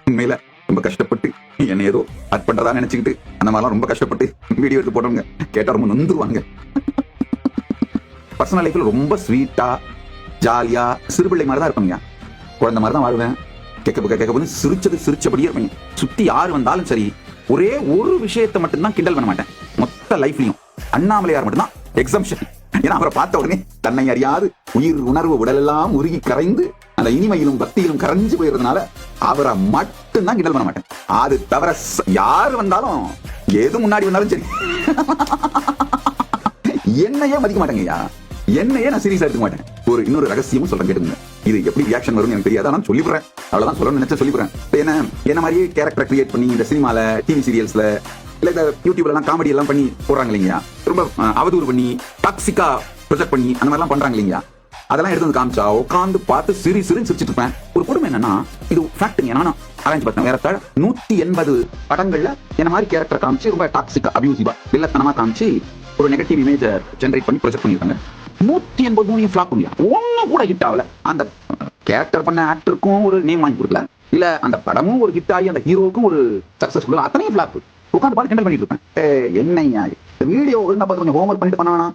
உண்மையில ரொம்ப கஷ்டப்பட்டு என்ன ஏதோ அது பண்றதா நினைச்சுக்கிட்டு அந்த மாதிரிலாம் ரொம்ப கஷ்டப்பட்டு வீடியோ எடுத்து போடுறவங்க கேட்டா ரொம்ப நொந்துருவாங்க. பர்சனல் லைஃப்ல ரொம்ப ஸ்வீட்டா ஜாலியா சிறுபிள்ளை மாதிரி தான் இருப்பேங்க. குழந்தை மாதிரி தான் வாழ்வேன். கேட்க சிரிச்சபடியே இருப்பேன். சுத்தி யாரு வந்தாலும் சரி, ஒரே ஒரு விஷயத்தை மட்டும்தான் கிண்டல் பண்ண மாட்டேன். மொத்த லைஃப்லயும் அண்ணாமலையார் மட்டும்தான் எக்ஸம்ஷன். ஏன்னா அவரை பார்த்த உடனே தன்னை அறியாது உயிர் உணர்வு உடலெல்லாம் உருகி கரைந்து அந்த இனிமையிலும் பக்தியிலும் கரைஞ்சு போயிருந்தனால அவரை மட்டும்தான் கிண்டல் பண்ண மாட்டேன். அது தவிர யாரு வந்தாலும் எது முன்னாடி வந்தாலும் சரி என்னையே மதிக்க மாட்டேங்கய்யா. என்னையே நான் சீரியஸா எடுத்துக்க மாட்டேன். இன்னொரு ரகசியமும் சொல்றேன் கேட்டுங்க. இது எப்படி ரியாக்ஷன் வரும் எனக்கு தெரியாது, நான் சொல்லிடுறேன். அவ்வளவுதான் சொல்லணும்னு நினைச்சா சொல்லிடுறேன். என்ன மாதிரியே கேரக்டர் கிரியேட் பண்ணி இந்த சினிமால டிவி சீரியல்ஸ்ல இல்ல இந்த யூடியூப்ல எல்லாம் காமெடி எல்லாம் பண்ணி போடுறாங்க இல்லையா, ரொம்ப அவதூறு பண்ணி டாக்ஸிக்கா ப்ரொஜெக்ட் பண்ணி அந்த மாதிரிலாம் பண்றாங்க இல்லையா, அதெல்லாம் எடுத்து வந்து காமிச்சா உட்காந்து பார்த்து சிரிச்சிட்டு இருப்பேன். ஒரு கொடுமை என்னன்னா, இது ஃபேக்ட்ங்க. நானும் அரேஞ்ச் பார்த்தேன். வேற 180 படங்கள்ல என்ன மாதிரி கேரக்டர் காமிச்சு ரொம்ப டாக்ஸிக்கா அபியூசிவா வில்லத்தனமா காமிச்சு ஒரு நெகட்டிவ் இமேஜ் ஜெனரேட் பண்ணி ப்ரொஜெக்ட் பண்ணிருக்காங்க. 180 ஃபிளாப் பண்ணியா, ஒன்னும் கூட ஹிட் ஆகல. அந்த கேரக்டர் பண்ண ஆக்டருக்கும் ஒரு நேம் வாங்கி கொடுக்கல, இல்ல அந்த படமும் ஒரு ஹிட் ஆகி அந்த ஹீரோவுக்கும் ஒரு சக்சஸ்ஃபுல், அத்தனையும் ஃபிளாப். உட்காந்து பார்த்து கிண்டல் பண்ணிட்டு இருப்பேன். என்னையா வீடியோ ஒழுங்கா பார்த்து கொஞ்சம் ஹோம்ஒர்க் பண்ணிட்டு பண்ணானா